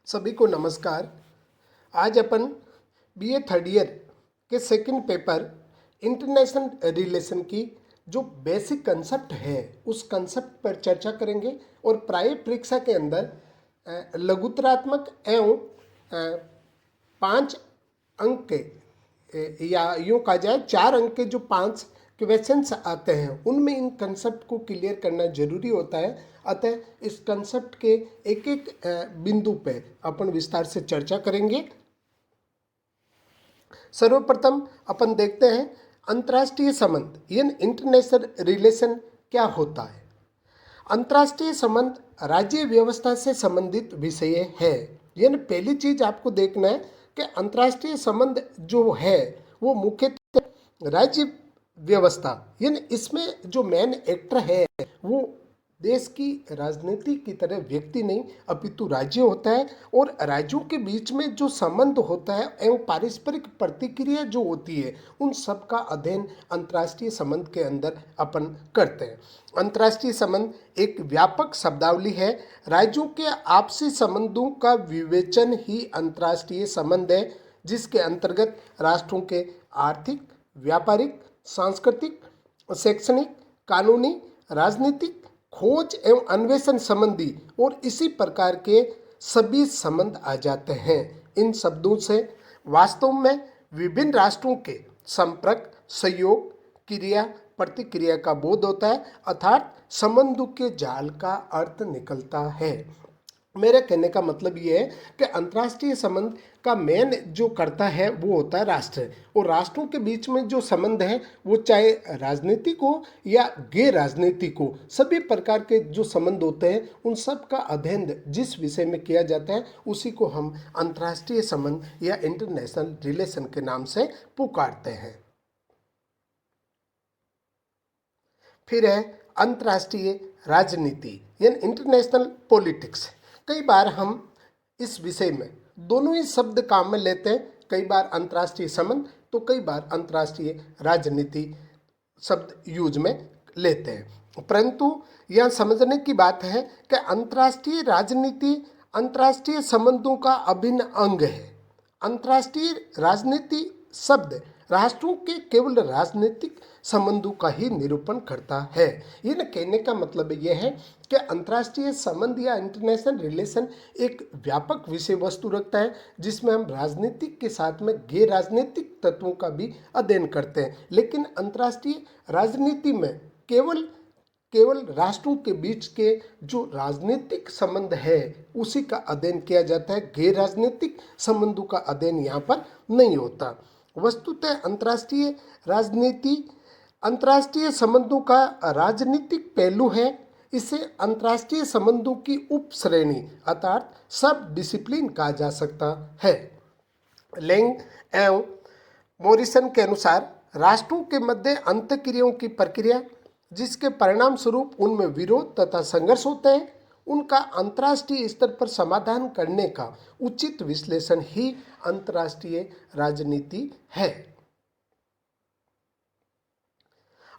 सभी को नमस्कार। आज अपन बीए थर्ड ईयर के सेकंड पेपर इंटरनेशनल रिलेशन की जो बेसिक कंसेप्ट है उस कंसेप्ट पर चर्चा करेंगे और प्राय परीक्षा के अंदर लघुतरात्मक एवं 5 अंक के या यूँ कहा जाए 4 अंक के जो 5 क्वेश्चंस आते हैं उनमें इन कंसेप्ट को क्लियर करना जरूरी होता है। अतः इस कंसेप्ट के एक एक बिंदु पे अपन विस्तार से चर्चा करेंगे। सर्वप्रथम अपन देखते हैं अंतर्राष्ट्रीय संबंध यानी इंटरनेशनल रिलेशन क्या होता है। अंतर्राष्ट्रीय संबंध राज्य व्यवस्था से संबंधित विषय है। यानी पहली चीज आपको देखना है कि अंतर्राष्ट्रीय संबंध जो है वो मुख्यतः राज्य व्यवस्था यानी इसमें जो मेन एक्टर है वो देश की राजनीति की तरह व्यक्ति नहीं अपितु राज्य होता है और राज्यों के बीच में जो संबंध होता है एवं पारस्परिक प्रतिक्रिया जो होती है उन सब का अध्ययन अंतर्राष्ट्रीय संबंध के अंदर अपन करते हैं। अंतर्राष्ट्रीय संबंध एक व्यापक शब्दावली है। राज्यों के आपसी संबंधों का विवेचन ही अंतर्राष्ट्रीय संबंध है, जिसके अंतर्गत राष्ट्रों के आर्थिक, व्यापारिक, सांस्कृतिक, शैक्षणिक, कानूनी, राजनीतिक, खोज एवं अन्वेषण संबंधी और इसी प्रकार के सभी संबंध आ जाते हैं। इन शब्दों से वास्तव में विभिन्न राष्ट्रों के संपर्क, सहयोग, क्रिया प्रतिक्रिया का बोध होता है, अर्थात संबंधों के जाल का अर्थ निकलता है। मेरे कहने का मतलब ये है कि अंतर्राष्ट्रीय संबंध का मेन जो करता है वो होता है राष्ट्र, और राष्ट्रों के बीच में जो संबंध है वो चाहे राजनीतिक हो या गैर राजनीतिक हो, सभी प्रकार के जो संबंध होते हैं उन सब का अध्ययन जिस विषय में किया जाता है उसी को हम अंतर्राष्ट्रीय संबंध या इंटरनेशनल रिलेशन के नाम से पुकारते हैं। फिर है अंतर्राष्ट्रीय राजनीति यानी इंटरनेशनल पॉलिटिक्स। कई बार हम इस विषय में दोनों ही शब्द काम में लेते हैं, कई बार अंतर्राष्ट्रीय संबंध तो कई बार अंतर्राष्ट्रीय राजनीति शब्द यूज में लेते हैं। परंतु यह समझने की बात है कि अंतर्राष्ट्रीय राजनीति अंतर्राष्ट्रीय संबंधों का अभिन्न अंग है। अंतर्राष्ट्रीय राजनीति शब्द राष्ट्रों के केवल राजनीतिक संबंधों का ही निरूपण करता है। ये न कहने का मतलब यह है कि अंतर्राष्ट्रीय संबंध या इंटरनेशनल रिलेशन एक व्यापक विषय वस्तु रखता है, जिसमें हम राजनीतिक के साथ में गैर राजनीतिक तत्वों का भी अध्ययन करते हैं। लेकिन अंतर्राष्ट्रीय राजनीति में केवल राष्ट्रों के बीच के जो राजनीतिक संबंध है उसी का अध्ययन किया जाता है, गैर राजनीतिक संबंधों का अध्ययन यहाँ पर नहीं होता। वस्तुतः अंतर्राष्ट्रीय राजनीति अंतर्राष्ट्रीय संबंधों का राजनीतिक पहलू है। इसे अंतर्राष्ट्रीय संबंधों की उप श्रेणी अर्थात सब डिसिप्लिन कहा जा सकता है। लेंग एवं मॉरिसन के अनुसार राष्ट्रों के मध्य अंतःक्रियाओं की प्रक्रिया जिसके परिणाम स्वरूप उनमें विरोध तथा संघर्ष होते हैं, उनका अंतर्राष्ट्रीय स्तर पर समाधान करने का उचित विश्लेषण ही अंतर्राष्ट्रीय राजनीति है।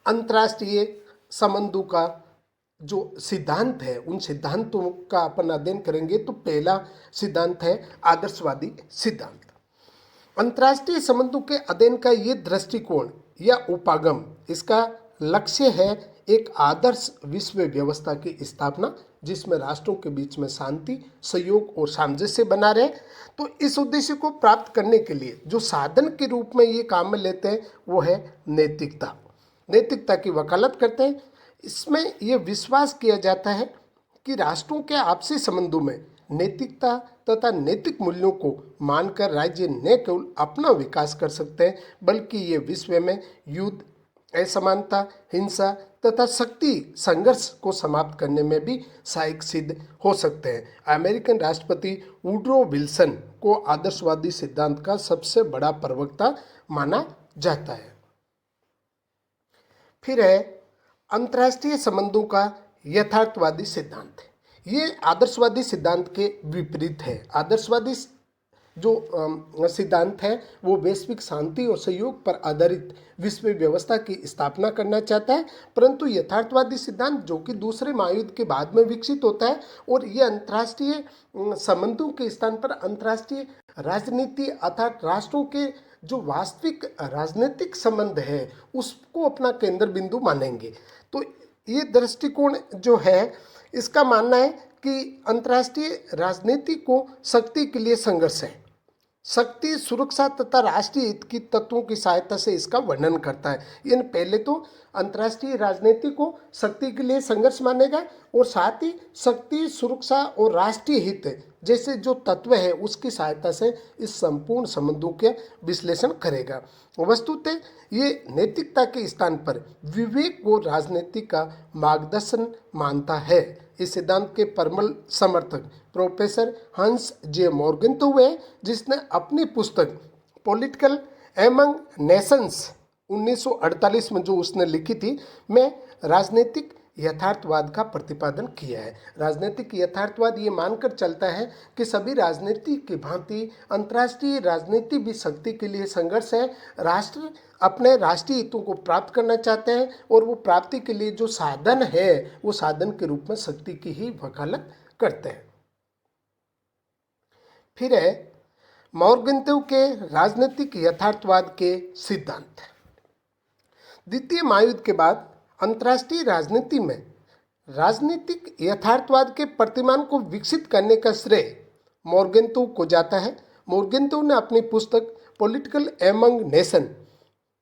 अंतर्राष्ट्रीय संबंधों का जो सिद्धांत है उन सिद्धांतों का अपन अध्ययन करेंगे तो पहला सिद्धांत है आदर्शवादी सिद्धांत। अंतर्राष्ट्रीय संबंधों के अध्ययन का ये दृष्टिकोण या उपागम, इसका लक्ष्य है एक आदर्श विश्व व्यवस्था की स्थापना जिसमें राष्ट्रों के बीच में शांति, सहयोग और सामंजस्य बना रहे। तो इस उद्देश्य को प्राप्त करने के लिए जो साधन के रूप में ये काम में लेते हैं वो है नैतिकता की वकालत करते हैं। इसमें यह विश्वास किया जाता है कि राष्ट्रों के आपसी संबंधों में नैतिकता तथा नैतिक मूल्यों को मानकर राज्य न केवल अपना विकास कर सकते हैं बल्कि ये विश्व में युद्ध, असमानता, हिंसा तथा शक्ति संघर्ष को समाप्त करने में भी सहायक सिद्ध हो सकते हैं। अमेरिकन राष्ट्रपति वुड्रो विल्सन को आदर्शवादी सिद्धांत का सबसे बड़ा प्रवक्ता माना जाता है। फिर है अंतर्राष्ट्रीय संबंधों का यथार्थवादी सिद्धांत। ये आदर्शवादी सिद्धांत के विपरीत है। आदर्शवादी जो सिद्धांत है वो वैश्विक शांति और सहयोग पर आधारित विश्व व्यवस्था की स्थापना करना चाहता है। परंतु यथार्थवादी सिद्धांत जो कि दूसरे महायुद्ध के बाद में विकसित होता है और ये अंतर्राष्ट्रीय संबंधों के स्थान पर अंतर्राष्ट्रीय राजनीति अर्थात राष्ट्रों के जो वास्तविक राजनीतिक संबंध है उसको अपना केंद्र बिंदु मानेंगे। तो ये दृष्टिकोण जो है इसका मानना है कि अंतर्राष्ट्रीय राजनीति को शक्ति के लिए संघर्ष है, शक्ति सुरक्षा तथा राष्ट्रीय हित की तत्वों की सहायता से इसका वर्णन करता है। यानी पहले तो अंतर्राष्ट्रीय राजनीति को शक्ति के लिए संघर्ष मानेगा और साथ ही शक्ति सुरक्षा और राष्ट्रीय हित जैसे जो तत्व है उसकी सहायता से इस संपूर्ण संबंधों के विश्लेषण करेगा। वस्तुतः ये नैतिकता के स्थान पर विवेक और राजनीति का मार्गदर्शन मानता है। इस सिद्धांत के परमल समर्थक प्रोफेसर हंस जे मॉर्गेंथौ है, जिसने अपनी पुस्तक पॉलिटिकल एमंग नेशंस 1948 में जो उसने लिखी थी में राजनीतिक यथार्थवाद का प्रतिपादन किया है। राजनीतिक यथार्थवाद ये मानकर चलता है कि सभी राजनीति की भांति अंतर्राष्ट्रीय राजनीति भी शक्ति के लिए संघर्ष है। राष्ट्र अपने राष्ट्रीय हितों को प्राप्त करना चाहते हैं और वो प्राप्ति के लिए जो साधन है वो साधन के रूप में शक्ति की ही वकालत करते हैं। फिर है मॉर्गेंथौ के राजनीतिक यथार्थवाद के सिद्धांत। द्वितीय महायुद्ध के बाद अंतर्राष्ट्रीय राजनीति में राजनीतिक यथार्थवाद के प्रतिमान को विकसित करने का श्रेय मॉर्गेंथौ को जाता है। मॉर्गेंथौ ने अपनी पुस्तक पॉलिटिकल एमंग नेशन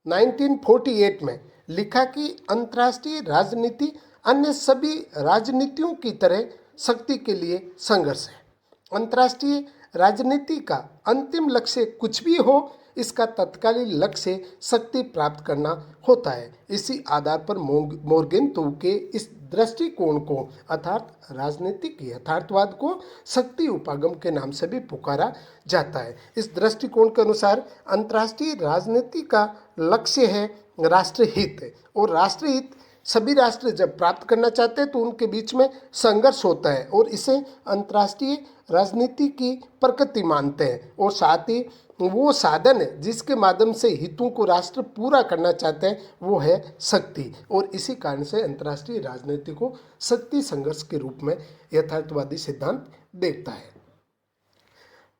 1948 में लिखा कि अंतर्राष्ट्रीय राजनीति अन्य सभी राजनीतियों की तरह शक्ति के लिए संघर्ष है। अंतर्राष्ट्रीय राजनीति का अंतिम लक्ष्य कुछ भी हो, इसका तत्कालीन लक्ष्य शक्ति प्राप्त करना होता है। इसी आधार पर मॉर्गेंथौ के इस दृष्टिकोण को अर्थात राजनीतिक यथार्थवाद को शक्ति उपागम के नाम से भी पुकारा जाता है। इस दृष्टिकोण के अनुसार अंतर्राष्ट्रीय राजनीति का लक्ष्य है राष्ट्रहित और राष्ट्रहित सभी राष्ट्र जब प्राप्त करना चाहते हैं तो उनके बीच में संघर्ष होता है और इसे अंतर्राष्ट्रीय राजनीति की प्रकृति मानते हैं और साथ ही वो साधन जिसके माध्यम से हितों को राष्ट्र पूरा करना चाहते हैं वो है शक्ति और इसी कारण से अंतर्राष्ट्रीय राजनीति को शक्ति संघर्ष के रूप में यथार्थवादी सिद्धांत देखता है।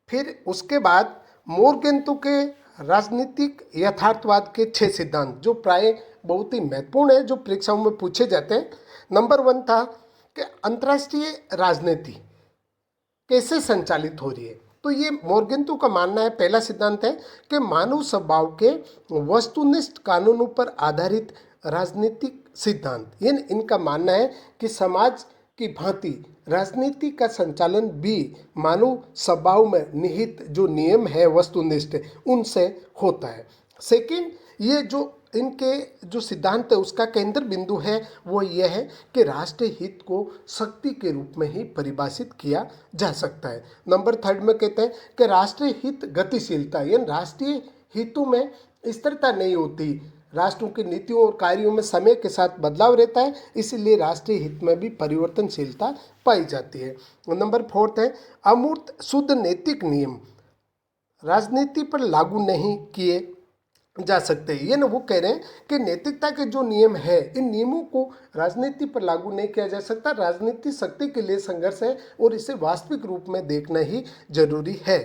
फिर उसके बाद मॉर्गेंथौ के राजनीतिक यथार्थवाद के 6 सिद्धांत जो प्राय बहुत ही महत्वपूर्ण है, जो परीक्षाओं में पूछे जाते हैं। नंबर 1 था कि अंतर्राष्ट्रीय राजनीति कैसे संचालित हो रही है। तो ये मॉर्गेंथौ का मानना है, पहला सिद्धांत है कि मानव स्वभाव के वस्तुनिष्ठ कानूनों पर आधारित राजनीतिक सिद्धांत। यानी इनका मानना है कि समाज की भांति राजनीति का संचालन भी मानव स्वभाव में निहित जो नियम है वस्तुनिष्ठ उनसे होता है। सेकंड, ये जो इनके जो सिद्धांत है उसका केंद्र बिंदु है वो ये है कि राष्ट्रीय हित को शक्ति के रूप में ही परिभाषित किया जा सकता है। नंबर 3 में कहते हैं कि राष्ट्रीय हित गतिशीलता, यानी राष्ट्रीय हितों में स्थिरता नहीं होती, राष्ट्रों की नीतियों और कार्यों में समय के साथ बदलाव रहता है, इसलिए राष्ट्रीय हित में भी परिवर्तनशीलता पाई जाती है। नंबर 4 है अमूर्त शुद्ध नैतिक नियम राजनीति पर लागू नहीं किए जा सकते। ये ना वो कह रहे हैं कि नैतिकता के जो नियम है इन नियमों को राजनीति पर लागू नहीं किया जा सकता। राजनीति शक्ति के लिए संघर्ष है और इसे वास्तविक रूप में देखना ही जरूरी है।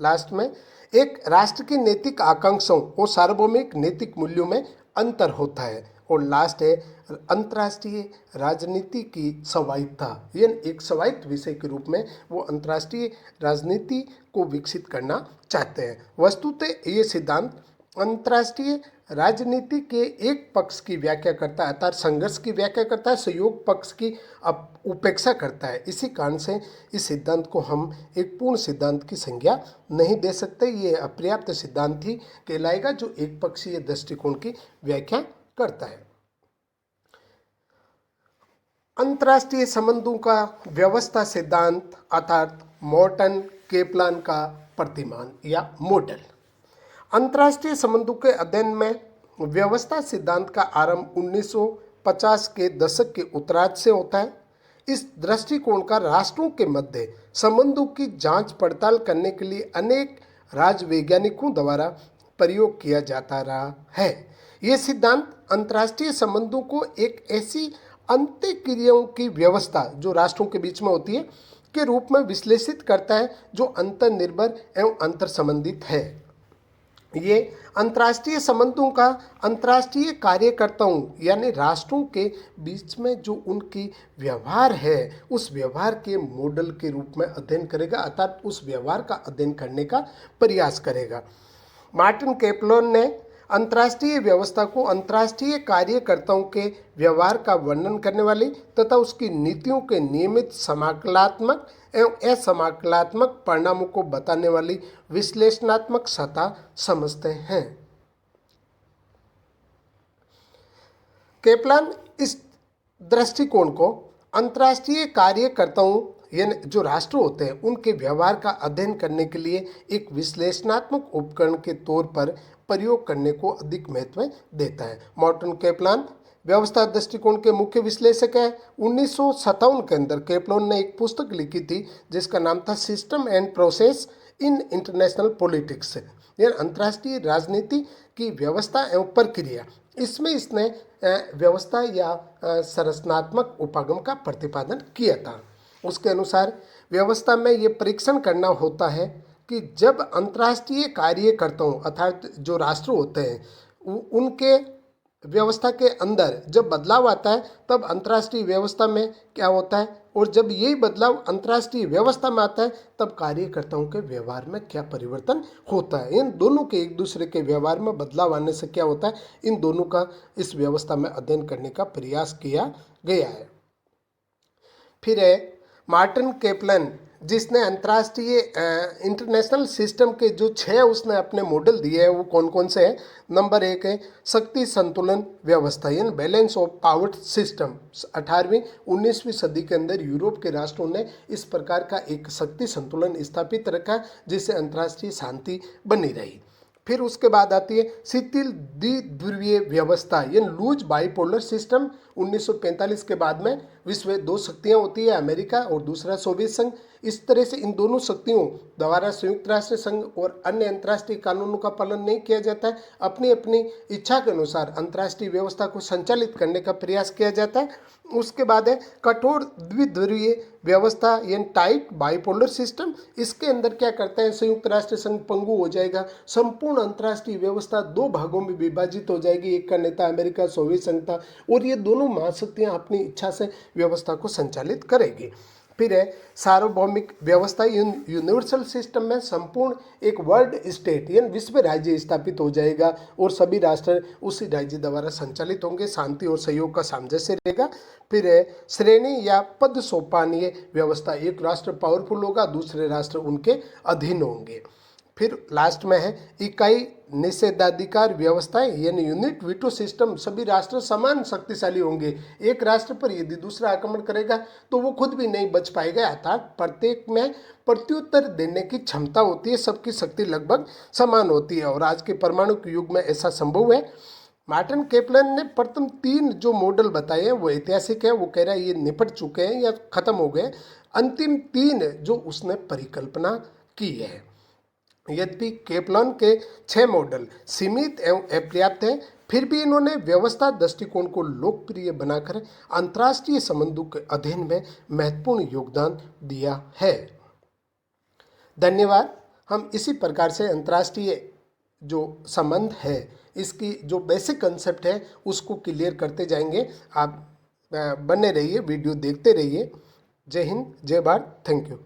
लास्ट में एक राष्ट्र की नैतिक आकांक्षाओं और सार्वभौमिक नैतिक मूल्यों में अंतर होता है। और लास्ट है अंतर्राष्ट्रीय राजनीति की स्वायत्तता, यानी एक स्वायत्त विषय के रूप में वो अंतर्राष्ट्रीय राजनीति को विकसित करना चाहते हैं। वस्तुतः ये सिद्धांत अंतर्राष्ट्रीय राजनीति के एक पक्ष की व्याख्या करता है अर्थात संघर्ष की व्याख्या करता है, सहयोग पक्ष की उपेक्षा करता है। इसी कारण से इस सिद्धांत को हम एक पूर्ण सिद्धांत की संज्ञा नहीं दे सकते। ये अपर्याप्त सिद्धांत ही कहलाएगा जो एक पक्षीय दृष्टिकोण की व्याख्या करता है। अंतर्राष्ट्रीय संबंधों का व्यवस्था सिद्धांत अर्थात मॉर्टन केपलान का प्रतिमान या मॉडल। अंतर्राष्ट्रीय संबंधों के अध्ययन में व्यवस्था सिद्धांत का आरंभ 1950 के दशक के उत्तरार्ध से होता है। इस दृष्टिकोण का राष्ट्रों के मध्य संबंधों की जांच पड़ताल करने के लिए अनेक राजवैज्ञानिकों द्वारा प्रयोग किया जाता रहा है। ये सिद्धांत अंतर्राष्ट्रीय संबंधों को एक ऐसी अंतःक्रियाओं की व्यवस्था जो राष्ट्रों के बीच में होती है के रूप में विश्लेषित करता है, जो अंतर्निर्भर एवं अंतर संबंधित है। ये अंतर्राष्ट्रीय संबंधों का अंतर्राष्ट्रीय कार्यकर्ताओं यानी राष्ट्रों के बीच में जो उनकी व्यवहार है उस व्यवहार के मॉडल के रूप में अध्ययन करेगा, अर्थात उस व्यवहार का अध्ययन करने का प्रयास करेगा। मार्टिन कैपलान ने अंतर्राष्ट्रीय व्यवस्था को अंतर्राष्ट्रीय कार्यकर्ताओं के व्यवहार का वर्णन करने वाली तथा उसकी नीतियों के नियमित समाकलात्मक एवं असमाकलात्मक परिणामों को बताने वाली विश्लेषणात्मक सत्ता समझते हैं। कैपलान इस दृष्टिकोण को अंतर्राष्ट्रीय कार्यकर्ताओं यानी जो राष्ट्र होते हैं उनके व्यवहार का अध्ययन करने के लिए एक विश्लेषणात्मक उपकरण के तौर पर प्रयोग करने को अधिक महत्व देता है। मार्टिन कैपलान व्यवस्था दृष्टिकोण के मुख्य विश्लेषक है। 1957 के अंदर कैपलान ने एक पुस्तक लिखी थी जिसका नाम था system and process in international politics, यानी अंतर्राष्ट्रीय राजनीति की व्यवस्था एवं प्रक्रिया। इसमें इसने व्यवस्था या संरचनात्मक उपागम का प्रतिपादन किया था। उसके अनुसार व्यवस्था में ये परीक्षण करना होता है कि जब अंतर्राष्ट्रीय कार्यकर्ताओं अर्थात जो राष्ट्र होते हैं उनके व्यवस्था के अंदर जब बदलाव आता है तब अंतर्राष्ट्रीय व्यवस्था में क्या होता है, और जब यही बदलाव अंतर्राष्ट्रीय व्यवस्था में आता है तब कार्यकर्ताओं के व्यवहार में क्या परिवर्तन होता है। इन दोनों के एक दूसरे के व्यवहार में बदलाव आने से क्या होता है, इन दोनों का इस व्यवस्था में अध्ययन करने का प्रयास किया गया है। फिर है मार्टिन कैपलान जिसने अंतर्राष्ट्रीय इंटरनेशनल सिस्टम के जो 6 उसने अपने मॉडल दिए हैं वो कौन कौन से हैं। नंबर 1 है शक्ति संतुलन व्यवस्था यानी बैलेंस ऑफ पावर सिस्टम। 18वीं 19वीं सदी के अंदर यूरोप के राष्ट्रों ने इस प्रकार का एक शक्ति संतुलन स्थापित रखा जिससे अंतर्राष्ट्रीय शांति बनी रही। फिर उसके बाद आती है शिथिल द्विध्रुवीय व्यवस्था यानी लूज बाइपोलर सिस्टम। 1945 के बाद में विश्व में 2 शक्तियाँ होती है, अमेरिका और दूसरा सोवियत संघ। इस तरह से इन दोनों शक्तियों द्वारा संयुक्त राष्ट्र संघ और अन्य अंतर्राष्ट्रीय कानूनों का पालन नहीं किया जाता है। अपनी अपनी इच्छा के अनुसार अंतर्राष्ट्रीय व्यवस्था को संचालित करने का प्रयास किया जाता है। उसके बाद है कठोर द्विध्रुवीय व्यवस्था यानी टाइट बाइपोलर सिस्टम। इसके अंदर क्या करता है, संयुक्त राष्ट्र संघ पंगु हो जाएगा, संपूर्ण अंतर्राष्ट्रीय व्यवस्था 2 भागों में विभाजित हो जाएगी। एक का नेता अमेरिका सोवियत संघ था और ये दोनों महाशक्तियां अपनी इच्छा से व्यवस्था को संचालित करेगी। फिर है सार्वभौमिक व्यवस्था यूनिवर्सल सिस्टम में संपूर्ण एक वर्ल्ड स्टेट यानी विश्व राज्य स्थापित हो जाएगा और सभी राष्ट्र उसी राज्य द्वारा संचालित होंगे, शांति और सहयोग का सामंजस्य रहेगा। फिर है श्रेणी या पद सोपानीय व्यवस्था, एक राष्ट्र पावरफुल होगा, दूसरे राष्ट्र उनके अधीन होंगे। फिर लास्ट में है इकाई निषेधाधिकार व्यवस्था यानी यूनिट वीटो सिस्टम, सभी राष्ट्र समान शक्तिशाली होंगे। एक राष्ट्र पर यदि दूसरा आक्रमण करेगा तो वो खुद भी नहीं बच पाएगा, अर्थात प्रत्येक में प्रत्युत्तर देने की क्षमता होती है, सबकी शक्ति लगभग समान होती है और आज के परमाणु युग में ऐसा संभव है। मार्टिन कैपलान ने प्रथम 3 जो मॉडल बताए हैं वो ऐतिहासिक है, वो कह रहा है ये निपट चुके हैं या खत्म हो गए। अंतिम 3 जो उसने परिकल्पना की है। यद्यपि कैपलान के 6 मॉडल सीमित एवं अपर्याप्त हैं, फिर भी इन्होंने व्यवस्था दृष्टिकोण को लोकप्रिय बनाकर अंतर्राष्ट्रीय संबंधों के अध्ययन में महत्वपूर्ण योगदान दिया है। धन्यवाद। हम इसी प्रकार से अंतर्राष्ट्रीय जो संबंध है इसकी जो बेसिक कंसेप्ट है उसको क्लियर करते जाएंगे। आप बने रहिए, वीडियो देखते रहिए। जय हिंद, जय भारत, थैंक यू।